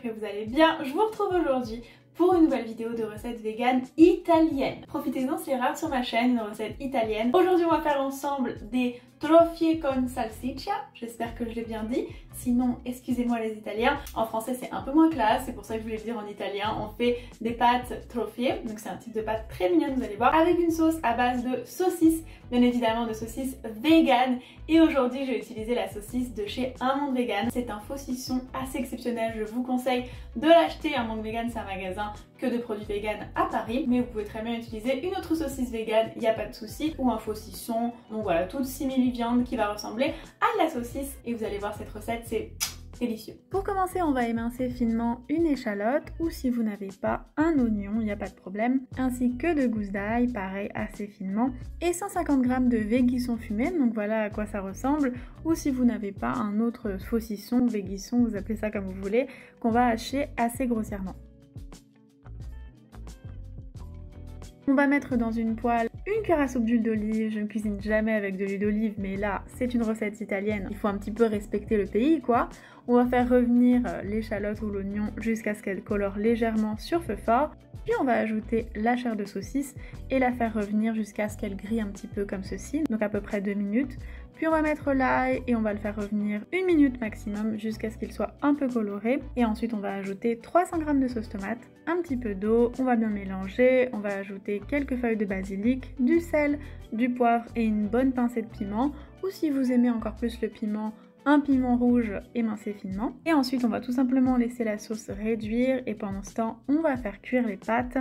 que vous allez bien. Je vous retrouve aujourd'hui pour une nouvelle vidéo de recettes véganes italiennes. Profitez-en, c'est rare sur ma chaîne, une recette italienne. Aujourd'hui, on va faire ensemble des trofie con salsiccia. J'espère que je l'ai bien dit. Sinon, excusez-moi les Italiens. En français, c'est un peu moins classe. C'est pour ça que je voulais le dire en italien. On fait des pâtes trofie. Donc, c'est un type de pâte très mignonne, vous allez voir. Avec une sauce à base de saucisses. Bien évidemment, de saucisses véganes. Et aujourd'hui, je vais utiliser la saucisse de chez Un Monde Vegan. C'est un saucisson assez exceptionnel. Je vous conseille de l'acheter. Un Monde Vegan, c'est un magasin que de produits véganes à Paris. Mais vous pouvez très bien utiliser une autre saucisse végane. Il n'y a pas de souci. Ou un saucisson. Donc voilà, toute simili-viande qui va ressembler à la saucisse. Et vous allez voir cette recette, c'est délicieux. Pour commencer, on va émincer finement une échalote ou si vous n'avez pas un oignon, il n'y a pas de problème, ainsi que de gousses d'ail, pareil assez finement, et 150 g de véguisson fumé, donc voilà à quoi ça ressemble, ou si vous n'avez pas un autre saucisson, véguisson, vous appelez ça comme vous voulez, qu'on va hacher assez grossièrement. On va mettre dans une poêle une cuillère à soupe d'huile d'olive. Je ne cuisine jamais avec de l'huile d'olive, mais là, c'est une recette italienne. Il faut un petit peu respecter le pays, quoi. On va faire revenir l'échalote ou l'oignon jusqu'à ce qu'elle colore légèrement sur feu fort. Puis on va ajouter la chair de saucisse et la faire revenir jusqu'à ce qu'elle grille un petit peu comme ceci, donc à peu près 2 minutes. Puis on va mettre l'ail et on va le faire revenir 1 minute maximum jusqu'à ce qu'il soit un peu coloré. Et ensuite on va ajouter 300 g de sauce tomate, un petit peu d'eau, on va bien mélanger, on va ajouter quelques feuilles de basilic, du sel, du poivre et une bonne pincée de piment. Ou si vous aimez encore plus le piment, un piment rouge émincé finement. Et ensuite on va tout simplement laisser la sauce réduire et pendant ce temps on va faire cuire les pâtes.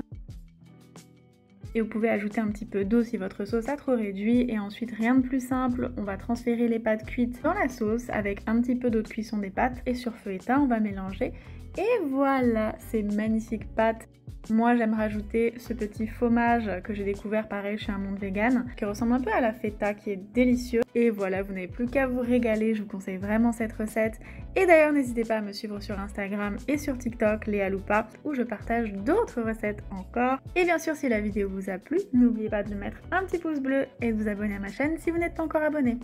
Et vous pouvez ajouter un petit peu d'eau si votre sauce a trop réduit. Et ensuite, rien de plus simple, on va transférer les pâtes cuites dans la sauce avec un petit peu d'eau de cuisson des pâtes. Et sur feu éteint, on va mélanger. Et voilà, ces magnifiques pâtes. Moi, j'aime rajouter ce petit fromage que j'ai découvert pareil chez Un Monde Vegan, qui ressemble un peu à la feta, qui est délicieux. Et voilà, vous n'avez plus qu'à vous régaler, je vous conseille vraiment cette recette. Et d'ailleurs, n'hésitez pas à me suivre sur Instagram et sur TikTok, Léa Loupa, où je partage d'autres recettes encore. Et bien sûr, si la vidéo vous a plu, n'oubliez pas de mettre un petit pouce bleu et de vous abonner à ma chaîne si vous n'êtes pas encore abonné.